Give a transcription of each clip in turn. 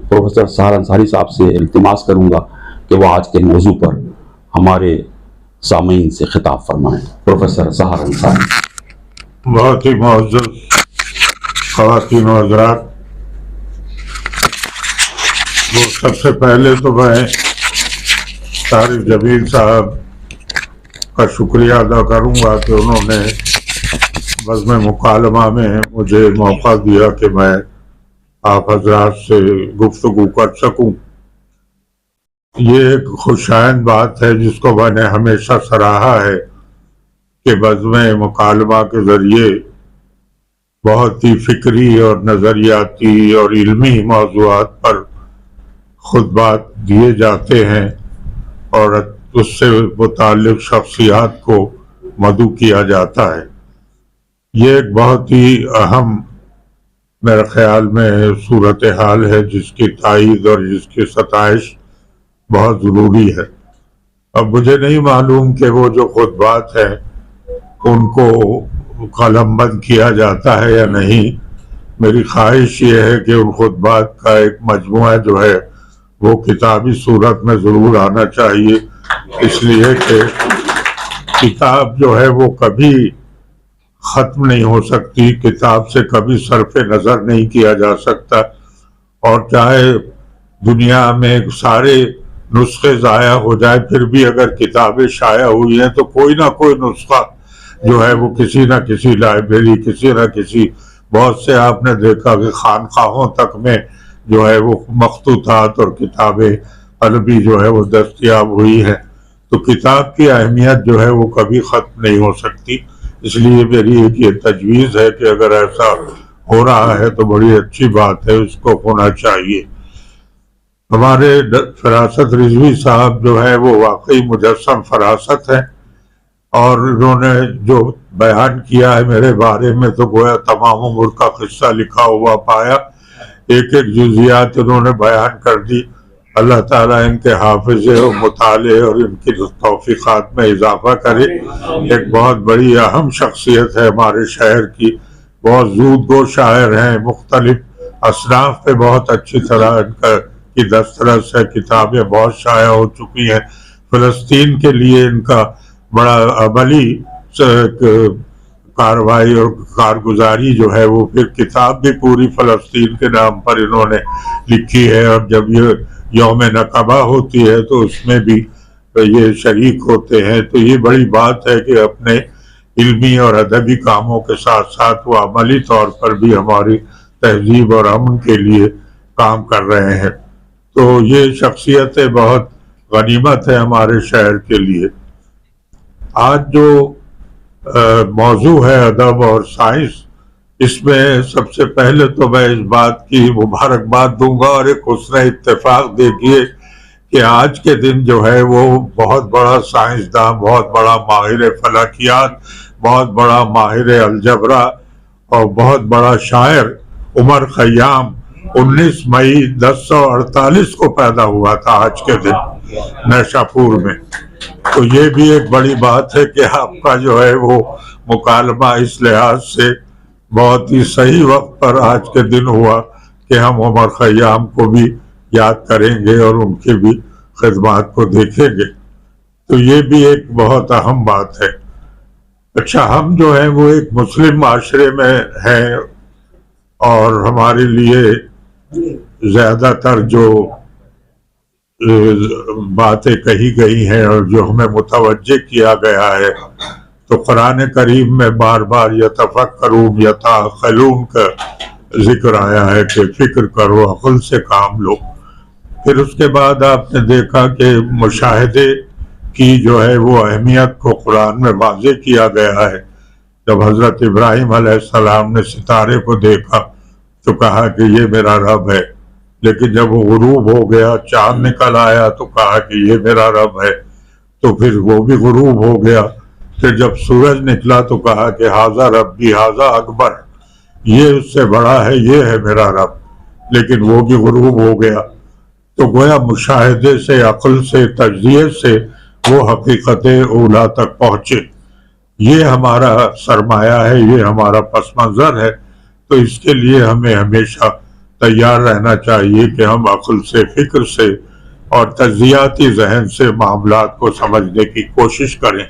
Professor سحر انصاری صاحب سے التماس کروں گا کہ وہ آج کے موضوع پر ہمارے سامعین سے خطاب فرمائیں۔ پروفیسر سحر انصاری۔ بہت ہی معزز خواتین و حضرات، سب سے پہلے تو میں طارق جمیل صاحب کا شکریہ ادا کروں گا کہ انہوں نے بزم مکالمہ میں مجھے موقع دیا کہ میں آپ حضرات سے گفتگو کر سکوں۔ یہ ایک خوشائند بات ہے جس کو میں نے ہمیشہ سراہا ہے کہ بزم مکالمہ کے ذریعے بہت ہی فکری اور نظریاتی اور علمی موضوعات پر خطبات دیے جاتے ہیں اور اس سے متعلق شخصیات کو مدعو کیا جاتا ہے۔ یہ ایک بہت ہی اہم میرے خیال میں صورتحال ہے جس کی تائید اور جس کی ستائش بہت ضروری ہے۔ اب مجھے نہیں معلوم کہ وہ جو خطبات ہیں ان کو قلم بند کیا جاتا ہے یا نہیں۔ میری خواہش یہ ہے کہ ان خطبات کا ایک مجموعہ جو ہے وہ کتابی صورت میں ضرور آنا چاہیے، اس لیے کہ کتاب جو ہے وہ کبھی ختم نہیں ہو سکتی، کتاب سے کبھی صرف نظر نہیں کیا جا سکتا، اور چاہے دنیا میں سارے نسخے ضائع ہو جائے پھر بھی اگر کتابیں شائع ہوئی ہیں تو کوئی نہ کوئی نسخہ جو ہے وہ کسی نہ کسی لائبریری، کسی نہ کسی، بہت سے آپ نے دیکھا کہ خانقاہوں تک میں جو ہے وہ مخطوطات اور کتابیں عربی جو ہے وہ دستیاب ہوئی ہیں۔ تو کتاب کی اہمیت جو ہے وہ کبھی ختم نہیں ہو سکتی، اس لیے میری ایک یہ تجویز ہے کہ اگر ایسا ہو رہا ہے تو بڑی اچھی بات ہے، اس کو ہونا چاہیے۔ ہمارے فراست رضوی صاحب جو ہے وہ واقعی مجسم فراست ہے، اور انہوں نے جو بیان کیا ہے میرے بارے میں تو گویا تمام عمر کا قصہ لکھا ہوا پایا، ایک ایک جزیات انہوں نے بیان کر دی۔ اللہ تعالیٰ ان کے حافظے اور مطالعے اور ان کی توفیقات میں اضافہ کرے۔ ایک بہت بڑی اہم شخصیت ہے ہمارے شہر کی، بہت زود گو شاعر ہیں، مختلف اصناف پہ بہت اچھی طرح ان کی دسترس ہے، کتابیں بہت شائع ہو چکی ہیں۔ فلسطین کے لیے ان کا بڑا عملی کارروائی اور کارگزاری جو ہے وہ پھر کتاب بھی پوری فلسطین کے نام پر انہوں نے لکھی ہے، اور جب یہ یوم نکبہ ہوتی ہے تو اس میں بھی یہ شریک ہوتے ہیں۔ تو یہ بڑی بات ہے کہ اپنے علمی اور ادبی کاموں کے ساتھ ساتھ وہ عملی طور پر بھی ہماری تہذیب اور امن کے لیے کام کر رہے ہیں۔ تو یہ شخصیتیں بہت غنیمت ہے ہمارے شہر کے لیے۔ آج جو موضوع ہے ادب اور سائنس، اس میں سب سے پہلے تو میں اس بات کی مبارکباد دوں گا اور ایک حسن اتفاق دیکھیے کہ آج کے دن جو ہے وہ بہت بڑا سائنسداں، بہت بڑا ماہر فلکیات، بہت بڑا ماہر الجبرا اور بہت بڑا شاعر عمر خیام 19 مئی 1048 کو پیدا ہوا تھا آج کے دن نیشاپور میں۔ تو یہ بھی ایک بڑی بات ہے کہ آپ کا جو ہے وہ مکالمہ اس لحاظ سے بہت ہی صحیح وقت پر آج کے دن ہوا کہ ہم عمر خیام کو بھی یاد کریں گے اور ان کی بھی خدمات کو دیکھیں گے۔ تو یہ بھی ایک بہت اہم بات ہے۔ اچھا، ہم جو ہیں وہ ایک مسلم معاشرے میں ہیں، اور ہمارے لیے زیادہ تر جو باتیں کہی گئی ہیں اور جو ہمیں متوجہ کیا گیا ہے تو قرآن کریم میں بار بار یتفکرون یتعقلون کا ذکر آیا ہے کہ فکر کرو، عقل سے کام لو۔ پھر اس کے بعد آپ نے دیکھا کہ مشاہدے کی جو ہے وہ اہمیت کو قرآن میں واضح کیا گیا ہے۔ جب حضرت ابراہیم علیہ السلام نے ستارے کو دیکھا تو کہا کہ یہ میرا رب ہے، لیکن جب وہ غروب ہو گیا، چاند نکل آیا تو کہا کہ یہ میرا رب ہے، تو پھر وہ بھی غروب ہو گیا۔ پھر جب سورج نکلا تو کہا کہ ھذا ربی ھذا اکبر، یہ اس سے بڑا ہے، یہ ہے میرا رب۔ لیکن وہ بھی غروب ہو گیا. تو گویا مشاہدے سے، عقل سے، تجزیے سے وہ حقیقت اولا تک پہنچے. یہ ہمارا سرمایہ ہے، یہ ہمارا پس منظر ہے. تو اس کے لیے ہمیں ہمیشہ تیار رہنا چاہیے کہ ہم عقل سے، فکر سے اور تجزیاتی ذہن سے معاملات کو سمجھنے کی کوشش کریں.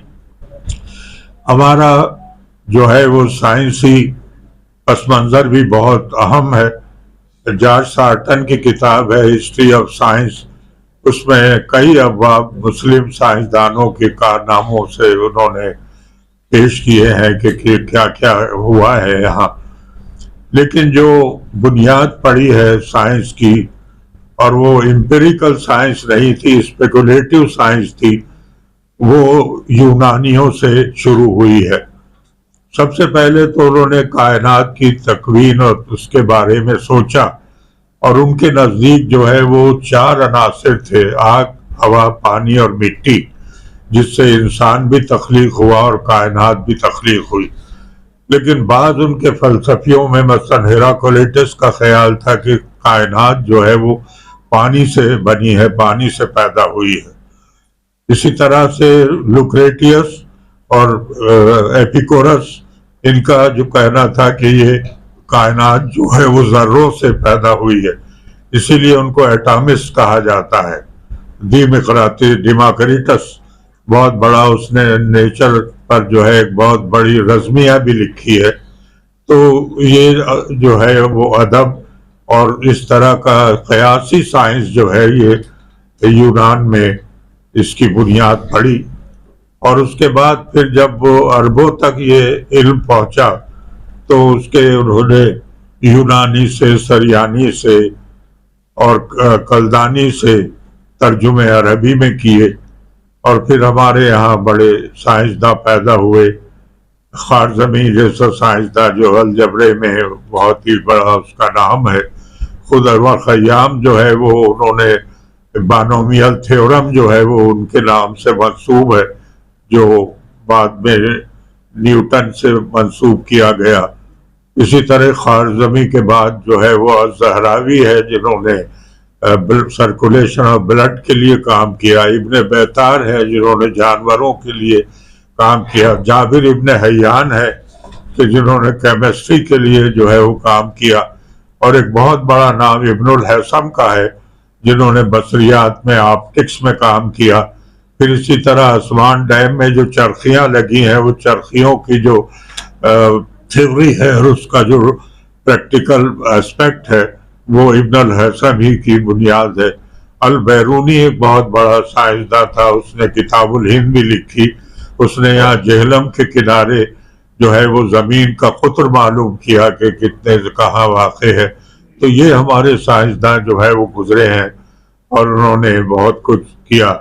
ہمارا جو ہے وہ سائنسی پس منظر بھی بہت اہم ہے. جارج سارٹن کی کتاب ہے ہسٹری آف سائنس، اس میں کئی ابواب مسلم سائنسدانوں کے کارناموں سے انہوں نے پیش کیے ہیں کہ کیا کیا ہوا ہے یہاں. لیکن جو بنیاد پڑی ہے سائنس کی، اور وہ امپیریکل سائنس نہیں تھی، اسپیکولیٹو سائنس تھی، وہ یونانیوں سے شروع ہوئی ہے. سب سے پہلے تو انہوں نے کائنات کی تکوین اور اس کے بارے میں سوچا، اور ان کے نزدیک جو ہے وہ 4 عناصر تھے: آگ، ہوا، پانی اور مٹی، جس سے انسان بھی تخلیق ہوا اور کائنات بھی تخلیق ہوئی. لیکن بعض ان کے فلسفیوں میں مثلا ہیراکلیٹس کا خیال تھا کہ کائنات جو ہے وہ پانی سے بنی ہے، پانی سے پیدا ہوئی ہے. اسی طرح سے لوکریٹیس اور ایپیکورس، ان کا جو کہنا تھا کہ یہ کائنات جو ہے وہ ذروں سے پیدا ہوئی ہے، اسی لیے ان کو ایٹامسٹ کہا جاتا ہے. ڈیماکریٹس بہت بڑا، اس نے نیچر پر جو ہے ایک بہت بڑی رزمیہ بھی لکھی ہے. تو یہ جو ہے وہ ادب اور اس طرح کا قیاسی سائنس جو ہے یہ یونان میں اس کی بنیاد پڑی. اور اس کے بعد پھر جب وہ عربوں تک یہ علم پہنچا تو اس کے انہوں نے یونانی سے، سریانی سے اور کلدانی سے ترجمے عربی میں کیے. اور پھر ہمارے یہاں بڑے سائنسداں پیدا ہوئے. خوارزمی جیسا سائنسداں جو الجبرے میں بہت ہی بڑا اس کا نام ہے. خود انور خیام جو ہے وہ انہوں نے بانومیل تھیورم جو ہے وہ ان کے نام سے منسوب ہے، جو بعد میں نیوٹن سے منسوب کیا گیا. اسی طرح خوارزمی کے بعد جو ہے وہ الزہراوی ہے، جنہوں نے سرکولیشن آف بلڈ کے لیے کام کیا. ابن بیتار ہے جنہوں نے جانوروں کے لیے کام کیا. جابر ابن حیان ہے کہ جنہوں نے کیمسٹری کے لیے جو ہے وہ کام کیا. اور ایک بہت بڑا نام ابن الحسم کا ہے جنہوں نے بصریات میں، آپٹکس میں کام کیا. پھر اسی طرح آسمان ڈیم میں جو چرخیاں لگی ہیں، وہ چرخیوں کی جو تھیوری ہے اور اس کا جو پریکٹیکل اسپیکٹ ہے وہ ابن الحسم ہی کی بنیاد ہے. البیرونی ایک بہت بڑا سائنسداں تھا، اس نے کتاب الہند بھی لکھی. اس نے یہاں جہلم کے کنارے جو ہے وہ زمین کا قطر معلوم کیا کہ کتنے کہاں واقع ہے. تو یہ ہمارے سائنسداں جو ہے وہ گزرے ہیں اور انہوں نے بہت کچھ کیا.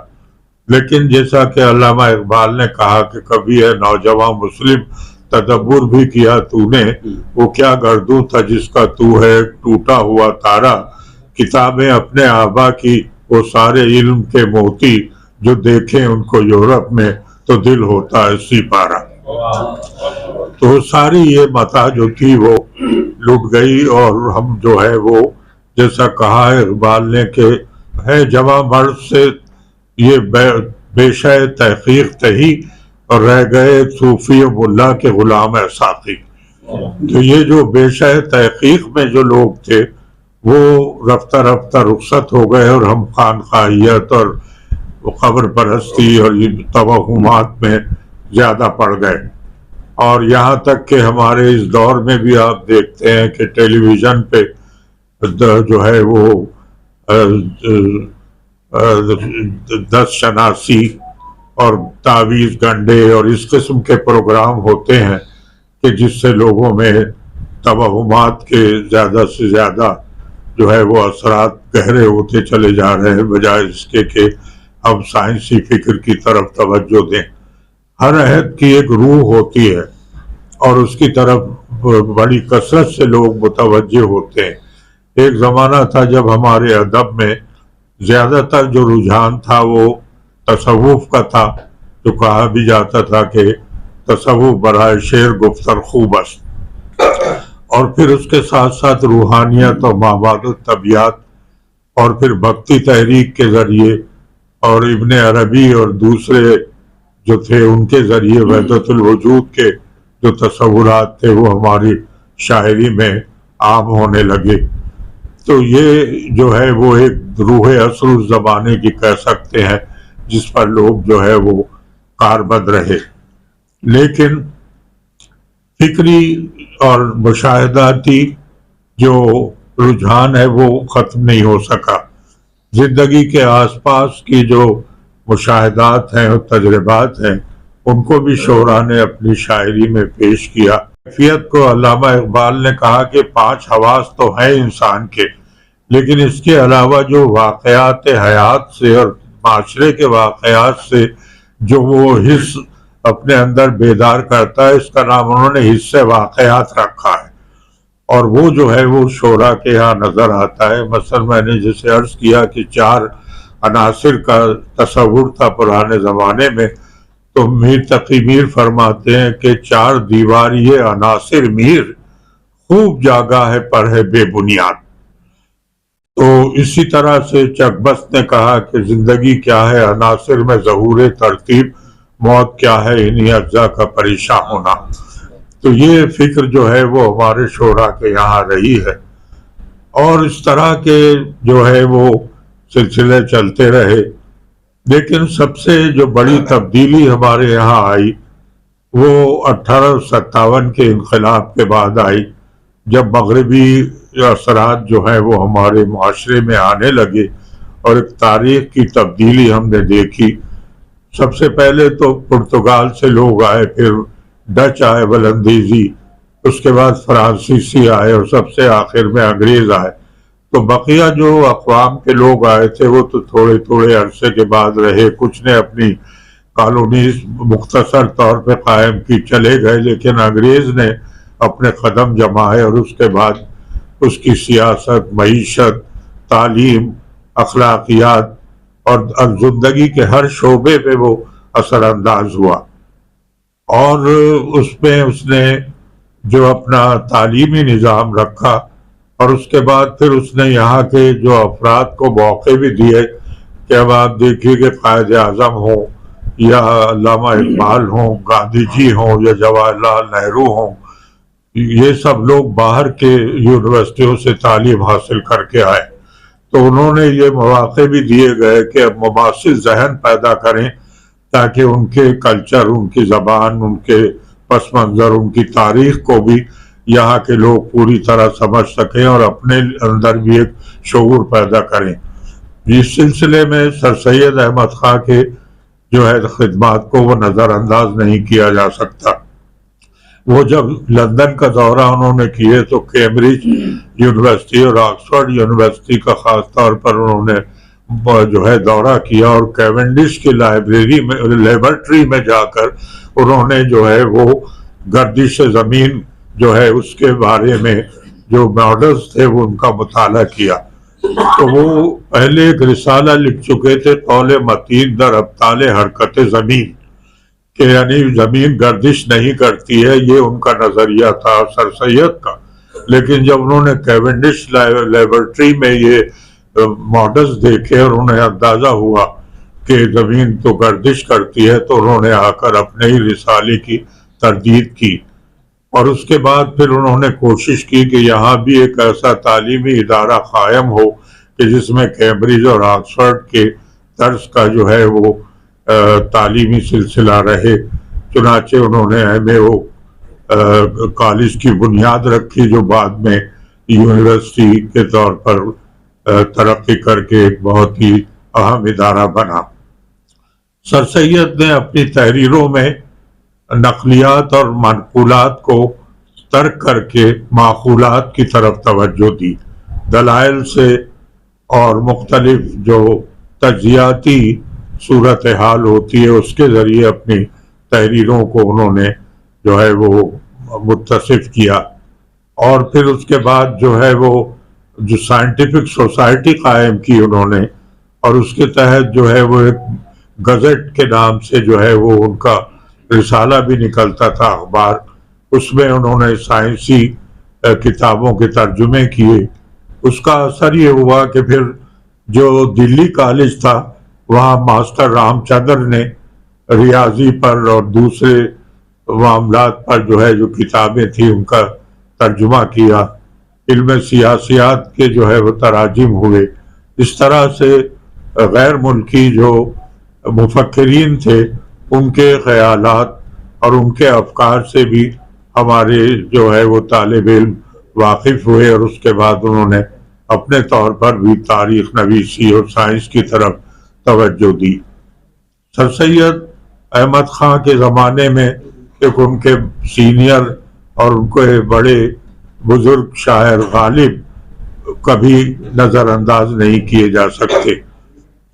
لیکن جیسا کہ علامہ اقبال نے کہا کہ کبھی ہے نوجوان مسلم تدبر بھی کیا تو نے، وہ کیا گردوں تھا جس کا تو ہے ٹوٹا ہوا تارا. کتابیں اپنے آبا کی وہ سارے علم کے موتی، جو دیکھیں ان کو یورپ میں تو دل ہوتا ہے سپارہ. تو ساری یہ متاع جو تھی وہ لٹ گئی، اور ہم جو ہے وہ جیسا کہا ہے اقبال نے کہ ہے جوان مرد سے یہ بے شے تحقیق تہی، اور رہ گئے صوفی و ملا کے غلام ساقی. تو یہ جو بے شے تحقیق میں جو لوگ تھے وہ رفتہ رفتہ رخصت ہو گئے، اور ہم خانقاہیت اور قبر پرستی اور توہمات میں زیادہ پڑ گئے. اور یہاں تک کہ ہمارے اس دور میں بھی آپ دیکھتے ہیں کہ ٹیلی ویژن پہ جو ہے وہ 10 شناسی اور تعویذ گنڈے اور اس قسم کے پروگرام ہوتے ہیں کہ جس سے لوگوں میں توہمات کے زیادہ سے زیادہ جو ہے وہ اثرات گہرے ہوتے چلے جا رہے ہیں، بجائے اس کے کہ ہم سائنسی فکر کی طرف توجہ دیں. ہر عہد کی ایک روح ہوتی ہے اور اس کی طرف بڑی کثرت سے لوگ متوجہ ہوتے ہیں. ایک زمانہ تھا جب ہمارے ادب میں زیادہ تر جو رجحان تھا وہ تصوف کا تھا، جو کہا بھی جاتا تھا کہ تصوف برائے شعر گفتر خوب است. اور پھر اس کے ساتھ ساتھ روحانیت اور مابعد الطبیعت اور پھر بھکتی تحریک کے ذریعے اور ابن عربی اور دوسرے جو تھے ان کے ذریعے وحدت الوجود کے جو تصورات تھے وہ ہماری شاعری میں عام ہونے لگے. تو یہ جو ہے وہ ایک روح عصر الزمانے کی کہہ سکتے ہیں جس پر لوگ جو ہے وہ کاربند رہے. لیکن فکری اور مشاہداتی جو رجحان ہے وہ ختم نہیں ہو سکا. زندگی کے آس پاس کی جو مشاہدات ہیں اور تجربات ہیں ان کو بھی شعراء نے اپنی شاعری میں پیش کیا. کیفیت کو علامہ اقبال نے کہا کہ 5 حواس تو ہیں انسان کے، لیکن اس کے علاوہ جو واقعات حیات سے اور معاشرے کے واقعات سے جو وہ حص اپنے اندر بیدار کرتا ہے اس کا نام انہوں نے حص واقعات رکھا ہے، اور وہ جو ہے وہ شعراء کے ہاں نظر آتا ہے. مثلا میں نے جسے عرض کیا کہ 4 عناصر کا تصور تھا پرانے زمانے میں، تو میر تقی میر فرماتے ہیں کہ 4 دیوار یہ عناصر میر خوب جاگا ہے پر ہے بے بنیاد. تو اسی طرح سے چکبست نے کہا کہ زندگی کیا ہے عناصر میں ظہور ترتیب، موت کیا ہے انہی اجزاء کا پریشان ہونا. تو یہ فکر جو ہے وہ ہمارے شعراء کے یہاں رہی ہے، اور اس طرح کے جو ہے وہ سلسلے چلتے رہے. لیکن سب سے جو بڑی تبدیلی ہمارے یہاں آئی وہ 1857 کے انقلاب کے بعد آئی، جب مغربی اثرات جو ہیں وہ ہمارے معاشرے میں آنے لگے اور ایک تاریخ کی تبدیلی ہم نے دیکھی. سب سے پہلے تو پرتگال سے لوگ آئے، پھر ڈچ آئے بلندیزی، اس کے بعد فرانسیسی آئے اور سب سے آخر میں انگریز آئے. تو بقیہ جو اقوام کے لوگ آئے تھے وہ تو تھوڑے تھوڑے عرصے کے بعد رہے، کچھ نے اپنی کالونیز مختصر طور پہ قائم کی چلے گئے، لیکن انگریز نے اپنے قدم جمائے اور اس کے بعد اس کی سیاست، معیشت، تعلیم، اخلاقیات اور زندگی کے ہر شعبے پہ وہ اثر انداز ہوا. اور اس میں اس نے جو اپنا تعلیمی نظام رکھا اور اس کے بعد پھر اس نے یہاں کے جو افراد کو موقع بھی دیے کہ اب آپ دیکھیے کہ قائد اعظم ہوں یا علامہ اقبال ہوں، گاندھی جی ہوں یا جواہر لال نہرو ہوں، یہ سب لوگ باہر کے یونیورسٹیوں سے تعلیم حاصل کر کے آئے. تو انہوں نے یہ مواقع بھی دیے گئے کہ اب مماثل ذہن پیدا کریں تاکہ ان کے کلچر، ان کی زبان، ان کے پس منظر، ان کی تاریخ کو بھی یہاں کے لوگ پوری طرح سمجھ سکیں اور اپنے اندر بھی ایک شعور پیدا کریں. اس سلسلے میں سر سید احمد خاں کے جو ہے خدمات کو وہ نظر انداز نہیں کیا جا سکتا. وہ جب لندن کا دورہ انہوں نے کیے تو کیمبرج یونیورسٹی اور آکسفورڈ یونیورسٹی کا خاص طور پر انہوں نے جو ہے دورہ کیا، اور کیونڈش کی لائبریری میں، لیبارٹری میں جا کر انہوں نے جو ہے وہ گردش زمین جو ہے اس کے بارے میں جو ماڈلز تھے وہ ان کا مطالعہ کیا. تو وہ پہلے ایک رسالہ لکھ چکے تھے، قول متین در ابطال حرکت زمین، کہ یعنی زمین گردش نہیں کرتی ہے، یہ ان کا نظریہ تھا سر سید کا. لیکن جب انہوں نے کیونڈش لیبارٹری میں یہ ماڈلز دیکھے اور انہیں اندازہ ہوا کہ زمین تو گردش کرتی ہے، تو انہوں نے آ کر اپنے ہی رسالے کی تردید کی. اور اس کے بعد پھر انہوں نے کوشش کی کہ یہاں بھی ایک ایسا تعلیمی ادارہ قائم ہو کہ جس میں کیمبرج اور آکسفورڈ کے طرز کا جو ہے وہ تعلیمی سلسلہ رہے. چنانچہ انہوں نے ایم کالج کی بنیاد رکھی جو بعد میں یونیورسٹی کے طور پر ترقی کر کے ایک بہت ہی اہم ادارہ بنا. سر سید نے اپنی تحریروں میں نقلیات اور منقولات کو ترک کر کے معقولات کی طرف توجہ دی. دلائل سے اور مختلف جو تجزیاتی صورتحال ہوتی ہے اس کے ذریعے اپنی تحریروں کو انہوں نے جو ہے وہ متصف کیا. اور پھر اس کے بعد جو ہے وہ جو سائنٹیفک سوسائٹی قائم کی انہوں نے، اور اس کے تحت جو ہے وہ ایک گزٹ کے نام سے جو ہے وہ ان کا رسالہ بھی نکلتا تھا، اخبار. اس میں انہوں نے سائنسی کتابوں کے ترجمے کیے. اس کا اثر یہ ہوا کہ پھر جو دلی کالج تھا وہاں ماسٹر رام چندر نے ریاضی پر اور دوسرے معاملات پر جو کتابیں تھیں ان کا ترجمہ کیا. علم سیاسیات کے وہ تراجم ہوئے. اس طرح سے غیر ملکی جو مفکرین تھے ان کے خیالات اور ان کے افکار سے بھی ہمارے وہ طالب علم واقف ہوئے، اور اس کے بعد انہوں نے اپنے طور پر بھی تاریخ نویسی اور سائنس کی طرف توجہ دی. سر سید احمد خان کے زمانے میں ایک ان کے سینئر اور ان کے بڑے بزرگ شاعر غالب کبھی نظر انداز نہیں کیے جا سکتے،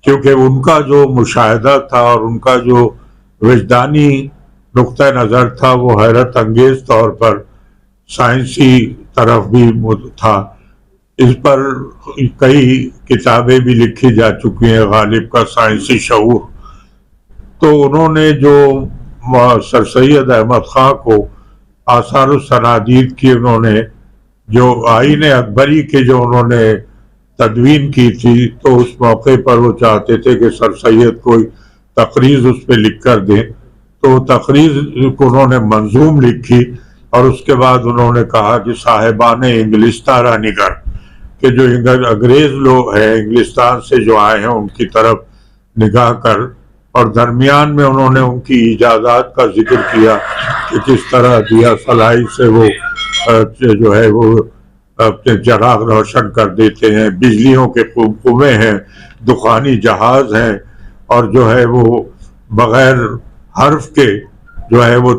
کیونکہ ان کا جو مشاہدہ تھا اور ان کا جو وجدانی نقطہ نظر تھا وہ حیرت انگیز طور پر سائنسی طرف بھی تھا. اس پر کئی کتابیں بھی لکھی جا چکی ہیں، غالب کا سائنسی شعور. تو انہوں نے جو سر سید احمد خان کو آثار و سنادید کی، انہوں نے جو آئین اکبری کے جو انہوں نے تدوین کی تھی، تو اس موقع پر وہ چاہتے تھے کہ سر سید کوئی تقریر اس پہ لکھ کر دیں. تو تقریر کو انہوں نے منظوم لکھی، اور اس کے بعد انہوں نے کہا کہ صاحبان انگلستان را نگر، کہ جو انگریز لوگ ہیں انگلستان سے جو آئے ہیں ان کی طرف نگاہ کر. اور درمیان میں انہوں نے ان کی ایجادات کا ذکر کیا کہ کس طرح دیا سلائی سے وہ وہ اپنے چراغ روشن کر دیتے ہیں، بجلیوں کے کنویں ہیں، دخانی جہاز ہیں، اور وہ بغیر حرف کے وہ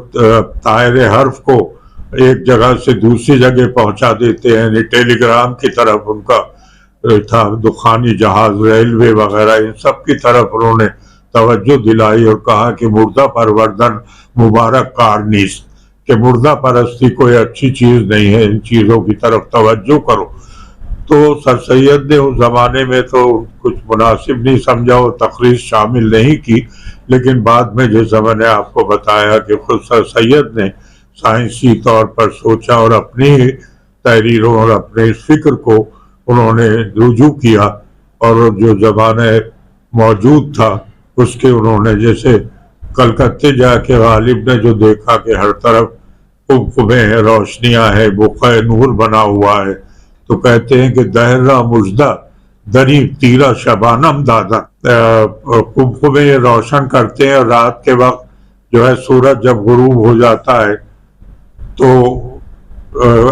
طائر حرف کو ایک جگہ سے دوسری جگہ پہنچا دیتے ہیں. ٹیلی گرام کی طرف ان کا تھا، دخانی جہاز، ریلوے وغیرہ، ان سب کی طرف انہوں نے توجہ دلائی اور کہا کہ مردہ پروردن مبارک کار نیست، کہ مردہ پرستی کوئی اچھی چیز نہیں ہے، ان چیزوں کی طرف توجہ کرو. تو سر سید نے اس زمانے میں تو کچھ مناسب نہیں سمجھا اور تقریر شامل نہیں کی، لیکن بعد میں جیسا میں نے آپ کو بتایا کہ خود سر سید نے سائنسی طور پر سوچا اور اپنی تحریروں اور اپنے فکر کو انہوں نے رجوع کیا، اور جو زمانہ موجود تھا اس کے انہوں نے جیسے کلکتے جا کے غالب نے جو دیکھا کہ ہر طرف قبقبیں ہیں، روشنیاں ہیں، بقع نور بنا ہوا ہے، تو کہتے ہیں کہ دہرہ مجدہ دری تیرہ شبانم دادا، قبقبیں روشن کرتے ہیں، اور رات کے وقت سورج جب غروب ہو جاتا ہے تو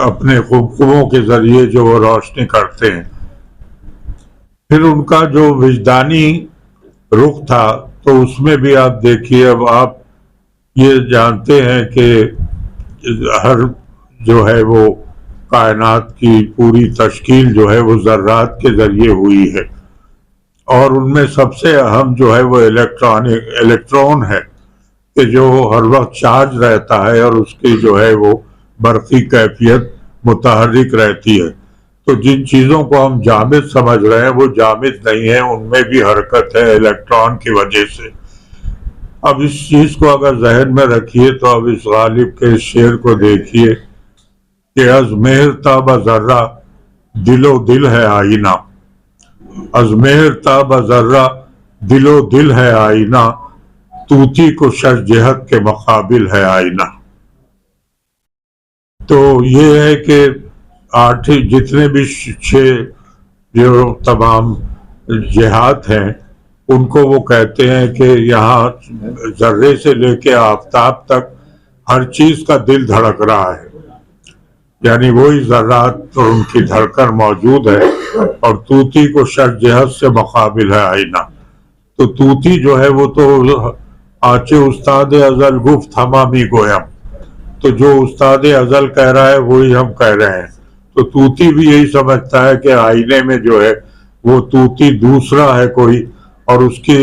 اپنے قبقبوں کے ذریعے جو وہ روشنی کرتے ہیں. پھر ان کا جو وجدانی رخ تھا تو اس میں بھی آپ دیکھیے، اب آپ یہ جانتے ہیں کہ ہر وہ کائنات کی پوری تشکیل وہ ذرات کے ذریعے ہوئی ہے، اور ان میں سب سے اہم وہ الیکٹرون ہے کہ جو ہر وقت چارج رہتا ہے اور اس کی وہ برقی کیفیت متحرک رہتی ہے. تو جن چیزوں کو ہم جامد سمجھ رہے ہیں وہ جامد نہیں ہیں، ان میں بھی حرکت ہے الیکٹران کی وجہ سے. اب اس چیز کو اگر ذہن میں رکھیے تو اب اس غالب کے شعر کو دیکھیے کہ از مہر تاب ذرہ دل و دل ہے آئینہ، از مہر تاب ذرہ دل و دل ہے آئینہ، طوطی کو شش جہت کے مقابل ہے آئینہ. تو یہ ہے کہ جتنے بھی 6 جو تمام جہات ہیں ان کو وہ کہتے ہیں کہ یہاں ذرے سے لے کے آفتاب تک ہر چیز کا دل دھڑک رہا ہے، یعنی وہی ذرات اور ان کی دھڑکن موجود ہے. اور طوطی کو شش جہت سے مقابل ہے آئینہ. تو طوطی وہ تو آنچے استاد ازل گفت ہمامی گویم، تو جو استاد ازل کہہ رہا ہے وہی ہم کہہ رہے ہیں. تو طوطی بھی یہی سمجھتا ہے کہ آئینے میں وہ طوطی دوسرا ہے کوئی، اور اس کی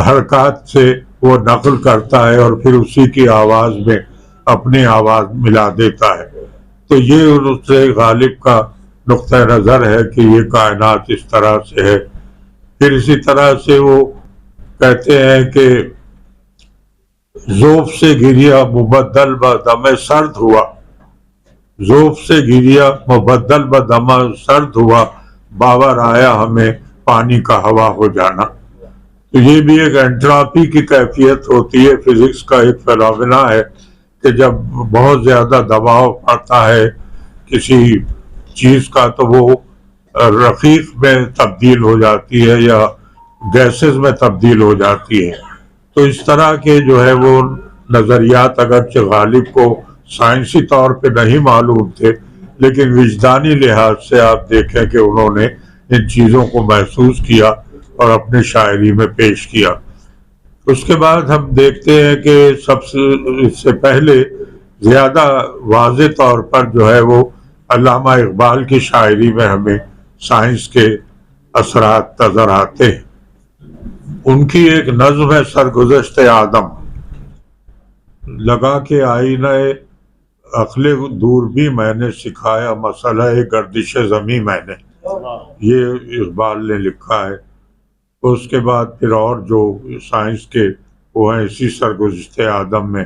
حرکات سے وہ نقل کرتا ہے اور پھر اسی کی آواز میں اپنی آواز ملا دیتا ہے. تو یہ اس سے غالب کا نقطہ نظر ہے کہ یہ کائنات اس طرح سے ہے. پھر اسی طرح سے وہ کہتے ہیں کہ ذوف سے گریا مبدل با دم سرد ہوا، ذوف سے گریا مبدل بدما سرد ہوا، باور آیا ہمیں پانی کا ہوا ہو جانا۔ تو یہ بھی ایک انٹراپی کی کیفیت ہوتی ہے، فزکس کا ایک فینومینا ہے کہ جب بہت زیادہ دباؤ آتا ہے کسی چیز کا تو وہ رقیق میں تبدیل ہو جاتی ہے یا گیسز میں تبدیل ہو جاتی ہے۔ تو اس طرح کے جو ہے وہ نظریات اگرچہ غالب کو سائنسی طور پہ نہیں معلوم تھے، لیکن وجدانی لحاظ سے آپ دیکھیں کہ انہوں نے ان چیزوں کو محسوس کیا اور اپنی شاعری میں پیش کیا۔ اس کے بعد ہم دیکھتے ہیں کہ اس سے پہلے زیادہ واضح طور پر جو ہے وہ علامہ اقبال کی شاعری میں ہمیں سائنس کے اثرات نظر آتے ہیں۔ ان کی ایک نظم ہے سرگزشت آدم، لگا کے آئینہ عقل دور بھی میں نے سکھایا مسئلہ گردش زمیں میں نے، یہ اقبال نے لکھا ہے۔ اس کے بعد پھر اور جو سائنس کے وہ ہیں اسی سرگزشت آدم میں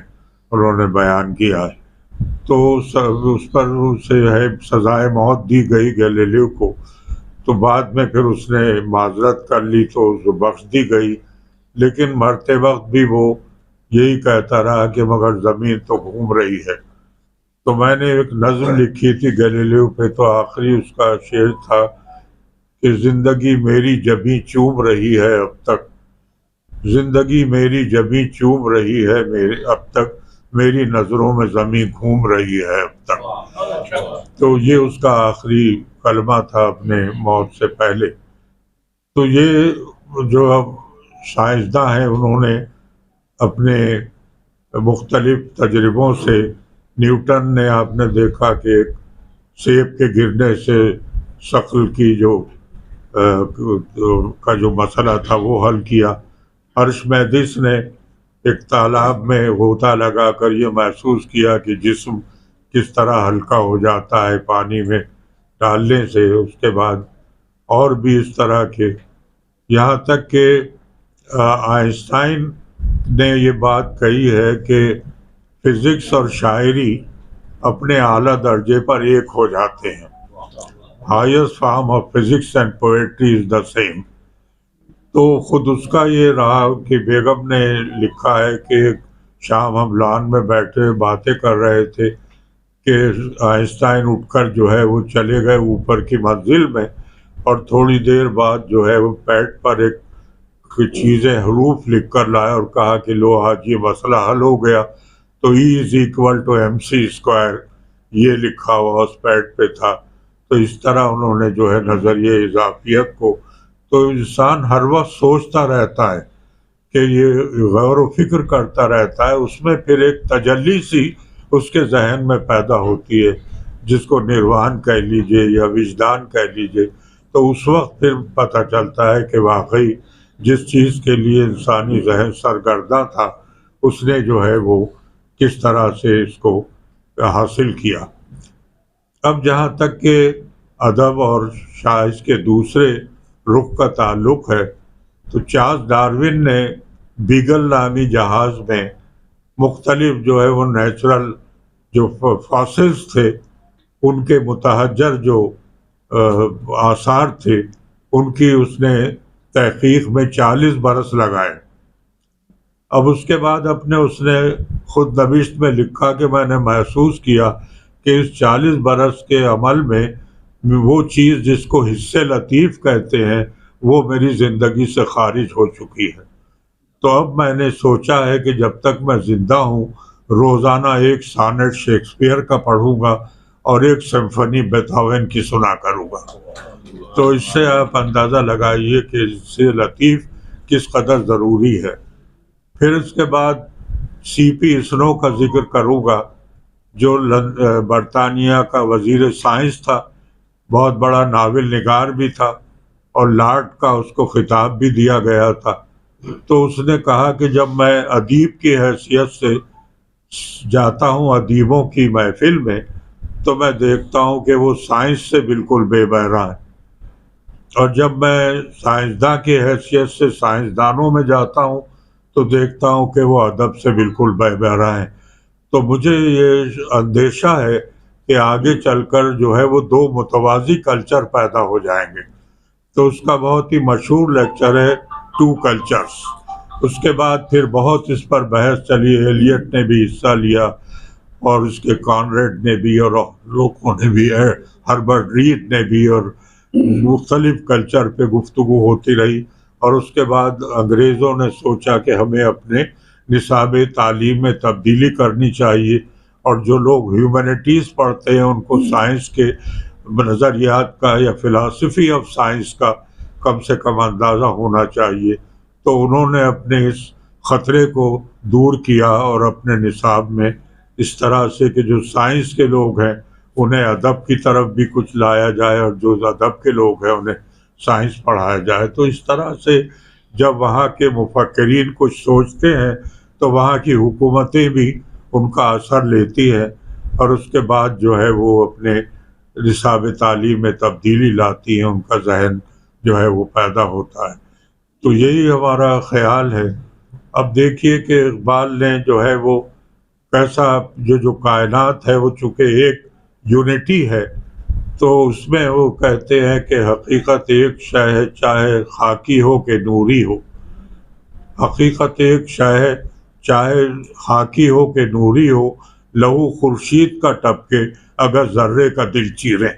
انہوں نے بیان کیا ہے۔ تو اس پر اسے ہے سزائے موت دی گئی گیلیلیو کو، تو بعد میں پھر اس نے معذرت کر لی تو اس کو بخش دی گئی، لیکن مرتے وقت بھی وہ یہی کہتا رہا کہ مگر زمین تو گھوم رہی ہے۔ تو میں نے ایک نظم لکھی تھی گیلیلیو پہ، تو آخری اس کا شعر تھا کہ زندگی میری جبیں چوم رہی ہے اب تک، زندگی میری جبیں چوم رہی ہے اب تک، میری نظروں میں زمین گھوم رہی ہے اب تک۔ تو یہ اس کا آخری کلمہ تھا اپنے موت سے پہلے۔ تو یہ جو اب سائنسداں ہیں انہوں نے اپنے مختلف تجربوں سے، نیوٹن نے آپ نے دیکھا کہ ایک سیب کے گرنے سے ثقل کی کا جو مسئلہ تھا وہ حل کیا۔ ارشمیدس نے ایک تالاب میں غوطہ لگا کر یہ محسوس کیا کہ جسم کس طرح ہلکا ہو جاتا ہے پانی میں ڈالنے سے۔ اس کے بعد اور بھی اس طرح کے، یہاں تک کہ آئنسٹائن نے یہ بات کہی ہے کہ فزکس اور شاعری اپنے اعلیٰ درجے پر ایک ہو جاتے ہیں۔ Highest form of physics and poetry is the same. تو خود اس کا یہ رہا کہ بیگم نے لکھا ہے کہ ایک شام ہم لان میں بیٹھے باتیں کر رہے تھے کہ آئنسٹائن اٹھ کر جو ہے وہ چلے گئے اوپر کی منزل میں، اور تھوڑی دیر بعد جو ہے وہ پیڈ پر ایک چیزیں حروف لکھ کر لائے اور کہا کہ لو آج یہ مسئلہ حل ہو گیا۔ تو E=mc²، یہ لکھا ہوا اس پیڈ پہ تھا۔ تو اس طرح انہوں نے جو ہے نظریہ اضافیت کو، تو انسان ہر وقت سوچتا رہتا ہے کہ یہ غور و فکر کرتا رہتا ہے، اس میں پھر ایک تجلی سی اس کے ذہن میں پیدا ہوتی ہے جس کو نروان کہہ لیجئے یا وجدان کہہ لیجئے۔ تو اس وقت پھر پتہ چلتا ہے کہ واقعی جس چیز کے لیے انسانی ذہن سرگرداں تھا اس نے جو ہے وہ کس طرح سے اس کو حاصل کیا۔ اب جہاں تک کہ ادب اور شاعری کے دوسرے رخ کا تعلق ہے، تو چارلس ڈارون نے بیگل نامی جہاز میں مختلف جو ہے وہ نیچرل جو فاسلز تھے ان کے متحجر جو آثار تھے ان کی اس نے تحقیق میں 40 برس لگائے۔ اب اس کے بعد اس نے خود نوشت میں لکھا کہ میں نے محسوس کیا کہ اس 40 برس کے عمل میں وہ چیز جس کو حس لطیف کہتے ہیں وہ میری زندگی سے خارج ہو چکی ہے۔ تو اب میں نے سوچا ہے کہ جب تک میں زندہ ہوں روزانہ ایک سانٹ شیکسپیئر کا پڑھوں گا اور ایک سمفنی بیتھوون کی سنا کروں گا۔ تو اس سے آپ اندازہ لگائیے کہ حس لطیف کس قدر ضروری ہے۔ پھر اس کے بعد سی پی اسنو کا ذکر کروں گا جو برطانیہ کا وزیر سائنس تھا، بہت بڑا ناول نگار بھی تھا، اور لارڈ کا اس کو خطاب بھی دیا گیا تھا۔ تو اس نے کہا کہ جب میں ادیب کی حیثیت سے جاتا ہوں ادیبوں کی محفل میں تو میں دیکھتا ہوں کہ وہ سائنس سے بالکل بے بہرا ہیں، اور جب میں سائنسداں کی حیثیت سے سائنسدانوں میں جاتا ہوں تو دیکھتا ہوں کہ وہ ادب سے بالکل بے بہرا ہیں۔ تو مجھے یہ اندیشہ ہے کہ آگے چل کر جو ہے وہ دو متوازی کلچر پیدا ہو جائیں گے. تو اس کا بہت ہی مشہور لیکچر ہے ٹو کلچرز. اس کے بعد پھر بہت اس پر بحث چلی. ایلیٹ نے بھی حصہ لیا اور اس کے کانریڈ نے بھی اور لوگوں نے بھی, ہربرٹ ریڈ نے بھی, اور مختلف کلچر پہ گفتگو ہوتی رہی. اور اس کے بعد انگریزوں نے سوچا کہ ہمیں اپنے نصاب تعلیم میں تبدیلی کرنی چاہیے, اور جو لوگ ہیومینٹیز پڑھتے ہیں ان کو سائنس کے نظریات کا یا فلاسفی آف سائنس کا کم سے کم اندازہ ہونا چاہیے. تو انہوں نے اپنے اس خطرے کو دور کیا اور اپنے نصاب میں اس طرح سے کہ جو سائنس کے لوگ ہیں انہیں ادب کی طرف بھی کچھ لایا جائے, اور جو ادب کے لوگ ہیں انہیں سائنس پڑھایا جائے. تو اس طرح سے جب وہاں کے مفکرین کچھ سوچتے ہیں تو وہاں کی حکومتیں بھی ان کا اثر لیتی ہیں, اور اس کے بعد جو ہے وہ اپنے نصاب تعلیم میں تبدیلی لاتی ہیں. ان کا ذہن جو ہے وہ پیدا ہوتا ہے. تو یہی ہمارا خیال ہے. اب دیکھیے کہ اقبال نے جو ہے وہ کیسا جو کائنات ہے وہ چونکہ ایک یونٹی ہے, تو اس میں وہ کہتے ہیں کہ حقیقت ایک شے ہے چاہے خاکی ہو کہ نوری ہو. حقیقت ایک شے ہے چاہے خاکی ہو کہ نوری ہو, لہو خورشید کا ٹپکے اگر ذرے کا دل چیرے.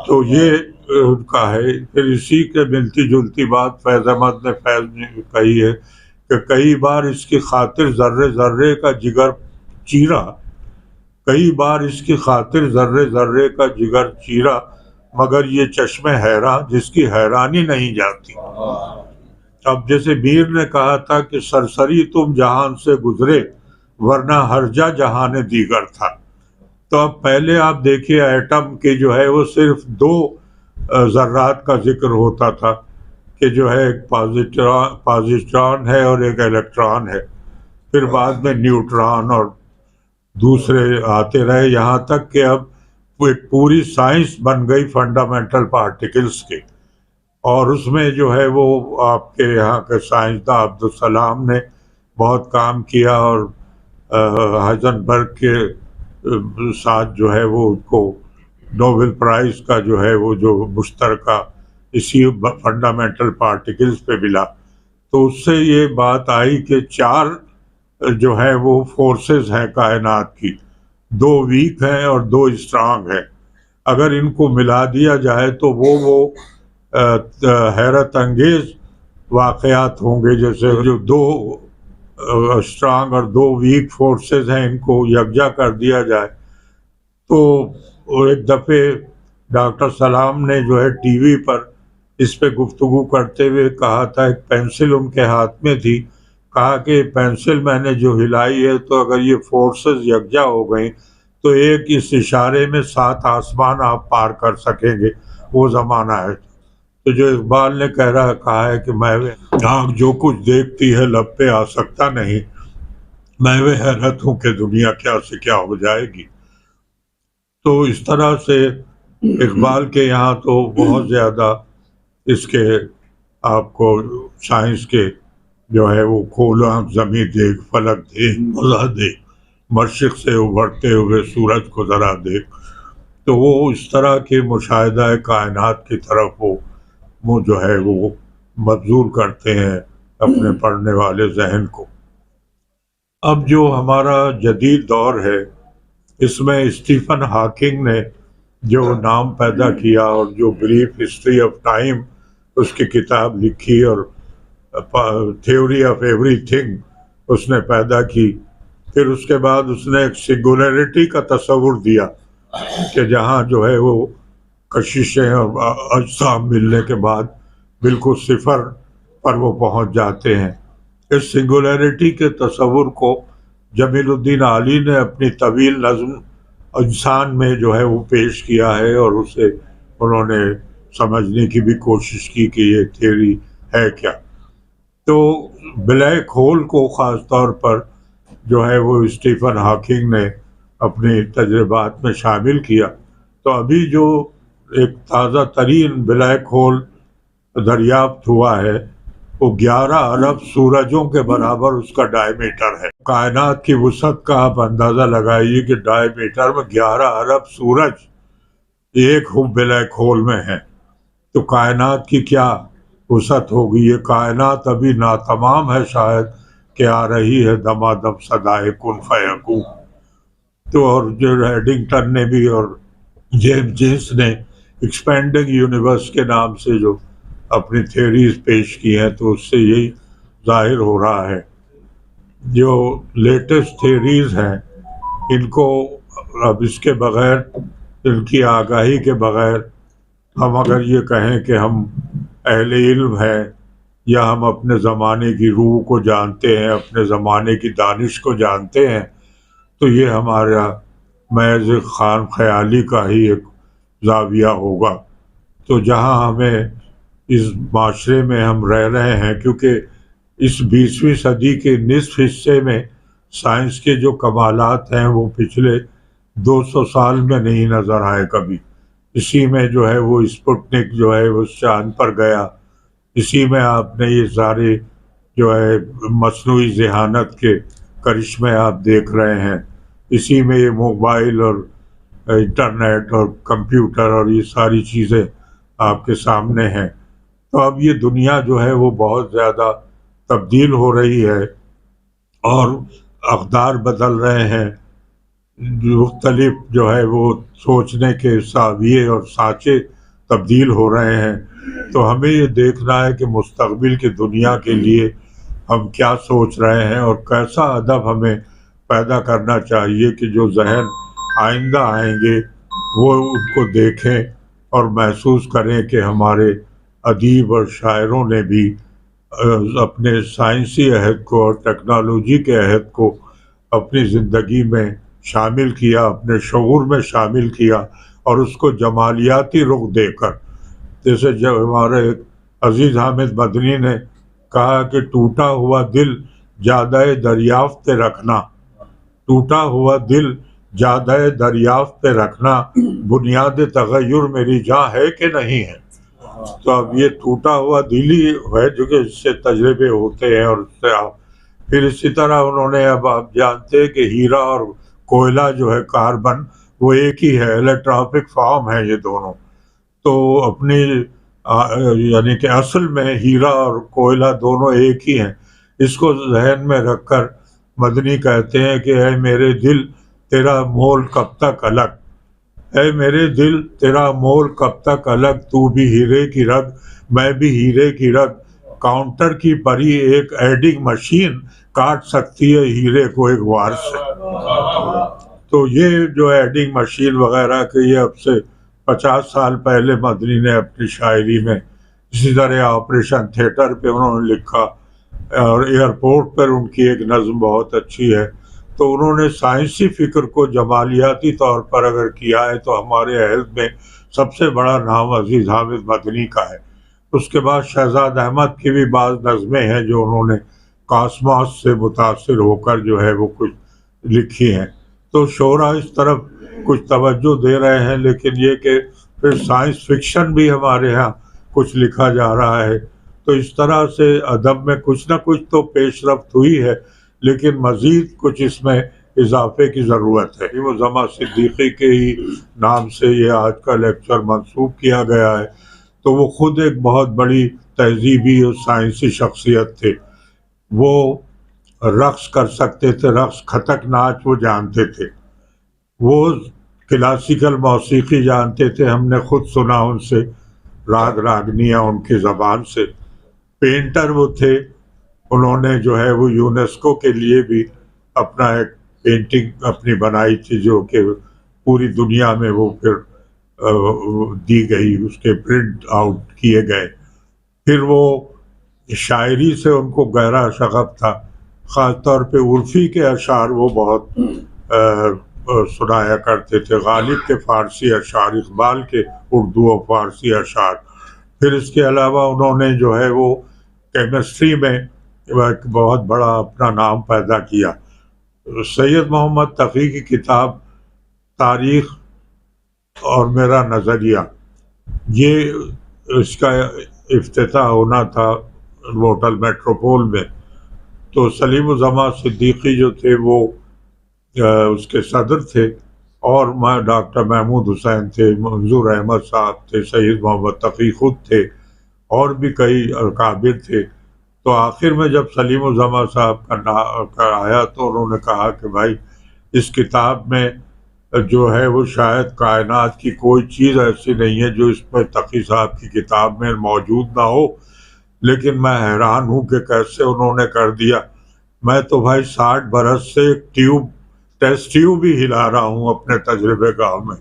تو یہ ان کا ہے. پھر اسی کے ملتی جلتی بات فیض احمد نے کہی ہے کہ کئی بار اس کی خاطر ذرے ذرے کا جگر چیرا, کئی بار اس کی خاطر ذرے ذرے کا جگر چیرا, مگر یہ چشم حیران جس کی حیرانی نہیں جاتی. اب جیسے میر نے کہا تھا کہ سرسری تم جہان سے گزرے ورنہ ہر جہان دیگر تھا. تو اب پہلے آپ دیکھیے ایٹم کے جو ہے وہ صرف دو ذرات کا ذکر ہوتا تھا کہ جو ہے ایک پازیٹران ہے اور ایک الیکٹران ہے. پھر بعد میں نیوٹران اور دوسرے آتے رہے, یہاں تک کہ اب ایک پوری سائنس بن گئی فنڈامنٹل پارٹیکلز کی. اور اس میں جو ہے وہ آپ کے یہاں کے سائنسداں عبدالسلام نے بہت کام کیا, اور ہائزنبرگ کے ساتھ جو ہے وہ کو نوبل پرائز کا جو ہے وہ جو مشترکہ اسی فنڈامنٹل پارٹیکلز پہ ملا. تو اس سے یہ بات آئی کہ چار جو ہے وہ فورسز ہیں کائنات کی, دو ویک ہیں اور دو اسٹرانگ ہیں. اگر ان کو ملا دیا جائے تو وہ حیرت انگیز واقعات ہوں گے. جیسے جو دو اسٹرانگ اور دو ویک فورسز ہیں ان کو یکجا کر دیا جائے. تو ایک دفعہ ڈاکٹر سلام نے جو ہے ٹی وی پر اس پہ گفتگو کرتے ہوئے کہا تھا, ایک پینسل ان کے ہاتھ میں تھی, کہا کہ پینسل میں نے جو ہلائی ہے تو اگر یہ فورسز یکجا ہو گئیں تو ایک اس اشارے میں 7 آسمان آپ پار کر سکیں گے. وہ زمانہ ہے. تو جو اقبال نے کہا ہے کہ میں آنکھ جو کچھ دیکھتی ہے لب پہ آ سکتا نہیں, میں حیرت ہوں کہ دنیا کیا سے کیا ہو جائے گی. تو اس طرح سے اقبال کے یہاں تو بہت زیادہ اس کے آپ کو سائنس کے جو ہے وہ کھولو آنکھ زمیں دیکھ, فلک دیکھ, مزہ دیکھ, مشرق سے ابھرتے ہوئے سورج کو ذرا دیکھ. تو وہ اس طرح کے مشاہدہ کائنات کی طرف وہ جو ہے وہ مبذول کرتے ہیں اپنے پڑھنے والے ذہن کو. اب جو ہمارا جدید دور ہے اس میں اسٹیفن ہاکنگ نے جو نام پیدا کیا اور جو بریف ہسٹری آف ٹائم اس کی کتاب لکھی اور تھیوری آف ایوری تھنگ اس نے پیدا کی. پھر اس کے بعد اس نے ایک سنگولیرٹی کا تصور دیا کہ جہاں جو ہے وہ کششیں اور اجسام ملنے کے بعد بالکل صفر پر وہ پہنچ جاتے ہیں. اس سنگولیرٹی کے تصور کو جمیل الدین عالی نے اپنی طویل نظم انسان میں جو ہے وہ پیش کیا ہے, اور اسے انہوں نے سمجھنے کی بھی کوشش کی کہ یہ تھیوری ہے کیا. تو بلیک ہول کو خاص طور پر جو ہے وہ اسٹیفن ہاکنگ نے اپنے تجربات میں شامل کیا. تو ابھی جو ایک تازہ ترین بلیک ہول دریافت ہوا ہے وہ 11 ارب سورجوں کے برابر اس کا ڈائیمیٹر ہے. کائنات کی وسعت کا آپ اندازہ لگائیے کہ ڈائیمیٹر میں 11 ارب سورج ایک بلیک ہول میں ہے، تو کائنات کی کیا وسعت ہوگی. یہ کائنات ابھی ناتمام ہے شاید کہ آ رہی ہے دمادم صدائے کن فیکون. تو اور جو ایڈنگٹن نے بھی اور جیمز جینس نے ایکسپینڈنگ یونیورس کے نام سے جو اپنی تھیوریز پیش کی ہیں، تو اس سے یہی ظاہر ہو رہا ہے. جو لیٹسٹ تھیوریز ہیں ان کو اب اس کے بغیر، ان کی آگاہی کے بغیر ہم اگر یہ کہیں کہ ہم اہل علم ہیں یا ہم اپنے زمانے کی روح کو جانتے ہیں، اپنے زمانے کی دانش کو جانتے ہیں، تو یہ ہمارا محض خام خیالی کا ہی ایک زاویہ ہوگا. تو جہاں ہمیں اس معاشرے میں ہم رہ رہے ہیں، کیونکہ اس 20ویں صدی کے نصف حصے میں سائنس کے جو کمالات ہیں وہ پچھلے 200 سال میں نہیں نظر آئے کبھی. اسی میں جو ہے وہ اسپوتنک جو ہے وہ چاند پر گیا، اسی میں آپ نے یہ سارے جو ہے مصنوعی ذہانت کے کرشمے آپ دیکھ رہے ہیں، اسی میں یہ موبائل اور انٹرنیٹ اور کمپیوٹر اور یہ ساری چیزیں آپ کے سامنے ہیں. تو اب یہ دنیا جو ہے وہ بہت زیادہ تبدیل ہو رہی ہے اور اقدار بدل رہے ہیں، مختلف جو ہے وہ سوچنے کے زاویے اور سانچے تبدیل ہو رہے ہیں. تو ہمیں یہ دیکھنا ہے کہ مستقبل کی دنیا کے لیے ہم کیا سوچ رہے ہیں اور کیسا ادب ہمیں پیدا کرنا چاہیے کہ جو ذہن آئندہ آئیں گے وہ ان کو دیکھیں اور محسوس کریں کہ ہمارے ادیب اور شاعروں نے بھی اپنے سائنسی عہد کو اور ٹیکنالوجی کے عہد کو اپنی زندگی میں شامل کیا، اپنے شعور میں شامل کیا اور اس کو جمالیاتی رخ دے کر. جیسے جب ہمارے عزیز حامد مدنی نے کہا کہ ٹوٹا ہوا دل جادہ دریافت پہ رکھنا، ٹوٹا ہوا دل جادہ دریافت پہ رکھنا، بنیاد تغیر میری جاں ہے کہ نہیں ہے. تو اب یہ ٹوٹا ہوا دل ہی ہے جو کہ اس سے تجربے ہوتے ہیں. اور اس سے پھر اسی طرح انہوں نے اب آپ جانتے ہیں کہ ہیرا اور کوئلہ جو ہے کاربن وہ ایک ہی ہے، الیکٹرافک فارم ہے یہ دونوں. تو اپنی یعنی کہ اصل میں ہیرا اور کوئلہ دونوں ایک ہی ہیں. اس کو ذہن میں رکھ کر مدنی کہتے ہیں کہ اے میرے دل تیرا مول کب تک الگ، اے میرے دل تیرا مول کب تک الگ، تو بھی ہیرے کی رگ میں بھی ہیرے کی رگ، کاؤنٹر کی پری ایک ایڈنگ مشین کاٹ سکتی ہے ہیرے کو ایک وار سے. تو یہ جو ایڈنگ مشین وغیرہ کے یہ اب سے 50 سال پہلے مدنی نے اپنی شاعری میں، اسی طرح آپریشن تھیٹر پہ انہوں نے لکھا اور ایئرپورٹ پر ان کی ایک نظم بہت اچھی ہے. تو انہوں نے سائنسی فکر کو جمالیاتی طور پر اگر کیا ہے تو ہمارے عہد میں سب سے بڑا نام عزیز حامد مدنی کا ہے. اس کے بعد شہزاد احمد کی بھی بعض نظمیں ہیں جو انہوں نے کاسماس سے متاثر ہو کر جو ہے وہ کچھ لکھی ہیں. تو شعرا اس طرف کچھ توجہ دے رہے ہیں، لیکن یہ کہ پھر سائنس فکشن بھی ہمارے ہاں کچھ لکھا جا رہا ہے. تو اس طرح سے ادب میں کچھ نہ کچھ تو پیش رفت ہوئی ہے، لیکن مزید کچھ اس میں اضافے کی ضرورت ہے. وہ زما صدیقی کے ہی نام سے یہ آج کا لیکچر منسوب کیا گیا ہے. تو وہ خود ایک بہت بڑی تہذیبی اور سائنسی شخصیت تھے. وہ رقص کر سکتے تھے، رقص کھتک ناچ وہ جانتے تھے، وہ کلاسیکل موسیقی جانتے تھے، ہم نے خود سنا ان سے راگ راگنیاں ان کی زبان سے. پینٹر وہ تھے، انہوں نے جو ہے وہ یونیسکو کے لیے بھی اپنا ایک پینٹنگ اپنی بنائی تھی جو کہ پوری دنیا میں وہ پھر دی گئی، اس کے پرنٹ آؤٹ کیے گئے. پھر وہ شاعری سے ان کو گہرا شغف تھا، خاص طور پہ عرفی کے اشعار وہ بہت سنایا کرتے تھے، غالب کے فارسی اشعار، اقبال کے اردو اور فارسی اشعار. پھر اس کے علاوہ انہوں نے جو ہے وہ کیمسٹری میں ایک بہت بڑا اپنا نام پیدا کیا. سید محمد تقی کی کتاب تاریخ اور میرا نظریہ، یہ اس کا افتتاح ہونا تھا ہوٹل میٹروپول میں. تو سلیم الزمان صدیقی جو تھے وہ اس کے صدر تھے، اور ڈاکٹر محمود حسین تھے، منظور احمد صاحب تھے، سید محمد تقی خود تھے، اور بھی کئی اکابر تھے۔ تو آخر میں جب سلیم الزمان صاحب کا آیا تو انہوں نے کہا کہ بھائی اس کتاب میں جو ہے وہ شاید کائنات کی کوئی چیز ایسی نہیں ہے جو اس میں تقی صاحب کی کتاب میں موجود نہ ہو، لیکن میں حیران ہوں کہ کیسے انہوں نے کر دیا۔ میں تو بھائی 60 برس سے ٹیسٹ ٹیوب بھی ہلا رہا ہوں اپنے تجربے گاہ میں،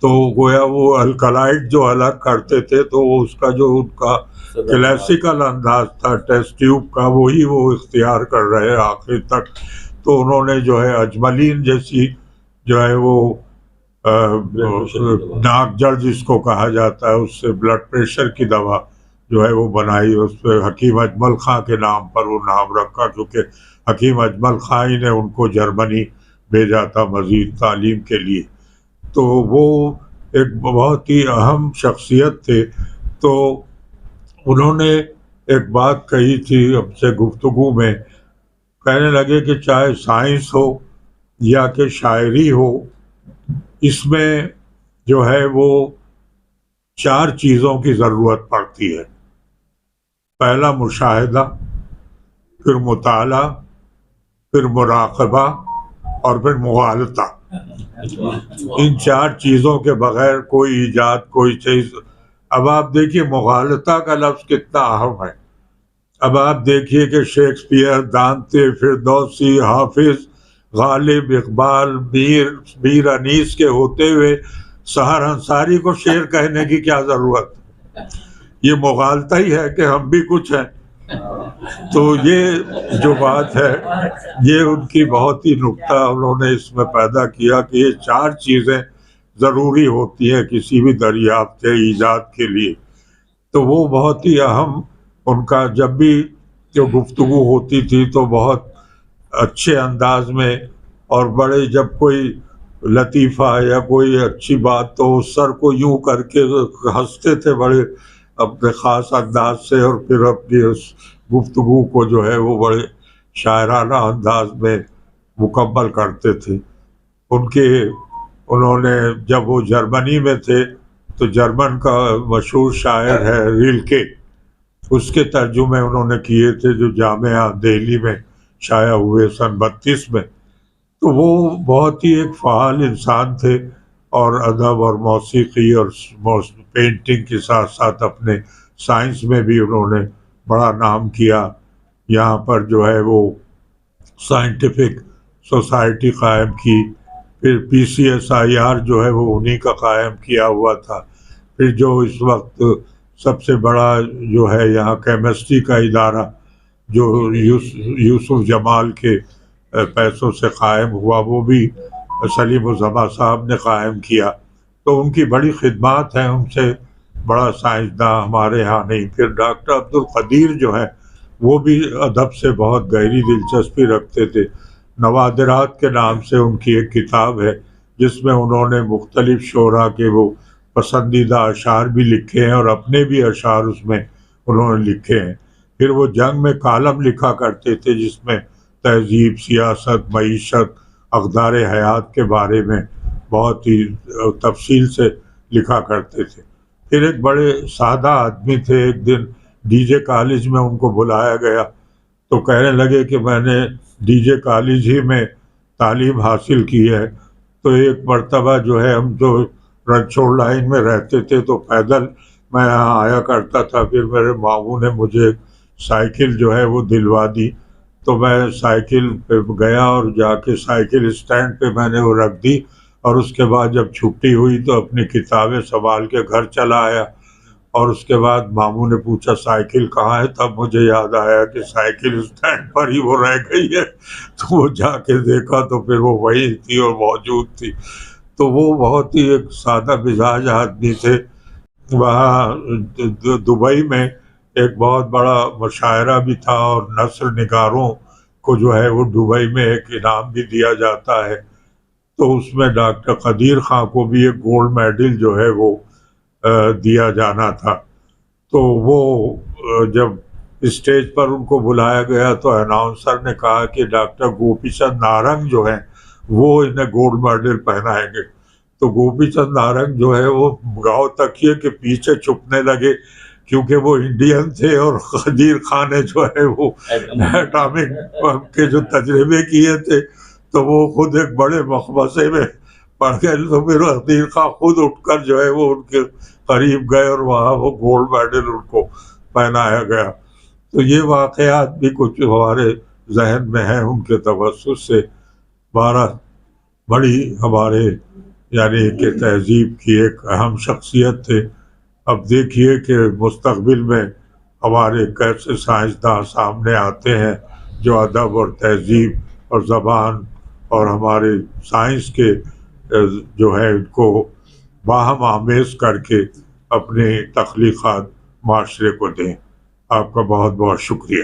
تو گویا وہ الکلائٹ جو الگ کرتے تھے تو اس کا جو ان کا کلاسیکل انداز تھا ٹیسٹ ٹیوب کا، وہی وہ اختیار کر رہے آخر تک۔ تو انہوں نے جو ہے اجملین جیسی جو ہے وہ ناک جڑ جس کو کہا جاتا ہے، اس سے بلڈ پریشر کی دوا جو ہے وہ بنائی، اس پہ حکیم اجمل خاں کے نام پر وہ نام رکھا، کیونکہ حکیم اجمل خاں ہی نے ان کو جرمنی بھیجا تھا مزید تعلیم کے لیے۔ تو وہ ایک بہت ہی اہم شخصیت تھے۔ تو انہوں نے ایک بات کہی تھی ہم سے گفتگو میں، کہنے لگے کہ چاہے سائنس ہو یا کہ شاعری ہو، اس میں جو ہے وہ 4 چیزوں کی ضرورت پڑتی ہے۔ پہلا مشاہدہ، پھر مطالعہ، پھر مراقبہ، اور پھر مغالطہ۔ ان 4 چیزوں کے بغیر کوئی ایجاد، کوئی چیز۔ اب آپ دیکھیے مغالطہ کا لفظ کتنا اہم ہے۔ اب آپ دیکھیے کہ شیکسپیئر، دانتے، فردوسی، حافظ، غالب، اقبال، میر انیس کے ہوتے ہوئے سحر انصاری کو شعر کہنے کی کیا ضرورت؟ یہ مغالطہ ہی ہے کہ ہم بھی کچھ ہیں۔ تو یہ جو بات ہے یہ ان کی بہت ہی نکتہ انہوں نے اس میں پیدا کیا کہ یہ 4 چیزیں ضروری ہوتی ہیں کسی بھی دریافت یا ایجاد کے لیے۔ تو وہ بہت ہی اہم، ان کا جب بھی جو گفتگو ہوتی تھی تو بہت اچھے انداز میں، اور بڑے جب کوئی لطیفہ یا کوئی اچھی بات تو سر کو یوں کر کے ہنستے تھے بڑے اپنے خاص انداز سے، اور پھر اپنی اس گفتگو کو جو ہے وہ بڑے شاعرانہ انداز میں مکمل کرتے تھے۔ انہوں نے جب وہ جرمنی میں تھے تو جرمن کا مشہور شاعر ہے ریلکے، اس کے ترجمے انہوں نے کیے تھے جو جامعہ دہلی میں شائع ہوئے سن 32 میں۔ تو وہ بہت ہی ایک فعال انسان تھے، اور ادب اور موسیقی اور پینٹنگ کے ساتھ ساتھ اپنے سائنس میں بھی انہوں نے بڑا نام کیا۔ یہاں پر جو ہے وہ سائنٹیفک سوسائٹی قائم کی، پھر PCSIR جو ہے وہ انہی کا قائم کیا ہوا تھا۔ پھر جو اس وقت سب سے بڑا جو ہے یہاں کیمسٹری کا ادارہ جو یوسف جمال کے پیسوں سے قائم ہوا، وہ بھی سلیم الزمان صاحب نے قائم کیا۔ تو ان کی بڑی خدمات ہیں، ان سے بڑا سائنسداں ہمارے ہاں نہیں۔ پھر ڈاکٹر عبدالقدیر جو ہے وہ بھی ادب سے بہت گہری دلچسپی رکھتے تھے۔ نوادرات کے نام سے ان کی ایک کتاب ہے جس میں انہوں نے مختلف شعراء کے وہ پسندیدہ اشعار بھی لکھے ہیں، اور اپنے بھی اشعار اس میں انہوں نے لکھے ہیں۔ پھر وہ جنگ میں کالم لکھا کرتے تھے جس میں تہذیب، سیاست، معیشت، اقدار حیات کے بارے میں بہت ہی تفصیل سے لکھا کرتے تھے۔ پھر ایک بڑے سادہ آدمی تھے، ایک دن DJ کالج میں ان کو بلایا گیا تو کہنے لگے کہ میں نے DJ کالج ہی میں تعلیم حاصل کی ہے۔ تو ایک مرتبہ جو ہے ہم جو رنچوڑ لائن میں رہتے تھے تو پیدل میں یہاں آیا کرتا تھا، پھر میرے ماموں نے مجھے سائیکل جو ہے وہ دلوا دی، تو میں سائیکل پہ گیا اور جا کے سائیکل اسٹینڈ پہ میں نے وہ رکھ دی، اور اس کے بعد جب چھٹی ہوئی تو اپنی کتابیں سنبھال کے گھر چلا آیا۔ اور اس کے بعد ماموں نے پوچھا سائیکل کہاں ہے، تب مجھے یاد آیا کہ سائیکل اسٹینڈ پر ہی وہ رہ گئی ہے۔ تو وہ جا کے دیکھا تو پھر وہ وہی تھی اور موجود تھی۔ تو وہ بہت ہی ایک سادہ مزاج آدمی تھے۔ وہاں دبئی میں ایک بہت بڑا مشاعرہ بھی تھا، اور نثر نگاروں کو جو ہے وہ دبئی میں ایک انعام بھی دیا جاتا ہے۔ تو اس میں ڈاکٹر قدیر خان کو بھی ایک گولڈ میڈل جو ہے وہ دیا جانا تھا۔ تو وہ جب اسٹیج پر ان کو بلایا گیا تو اناؤنسر نے کہا کہ ڈاکٹر گوپی چند نارنگ جو ہیں وہ انہیں گولڈ میڈل پہنائیں گے. تو گوپی چند نارنگ جو ہے وہ گاؤں تکیے کے پیچھے چھپنے لگے کیونکہ وہ انڈین تھے اور خدیر خان نے جو ہے وہ ایٹامک کے جو تجربے کیے تھے تو وہ خود ایک بڑے مخمصے میں پڑ گئے. تو پھر خدیر خان خود اٹھ کر جو ہے وہ ان کے قریب گئے اور وہاں وہ گولڈ میڈل ان کو پہنایا گیا. تو یہ واقعات بھی کچھ ہمارے ذہن میں ہیں ان کے توسط سے. بڑی ہمارے یعنی کہ تہذیب کی ایک اہم شخصیت تھے. اب دیکھیے کہ مستقبل میں ہمارے کیسے سائنسداں سامنے آتے ہیں جو ادب اور تہذیب اور زبان اور ہمارے سائنس کے جو ہے ان کو باہم آمیز کر کے اپنے تخلیقات معاشرے کو دیں. آپ کا بہت بہت شکریہ.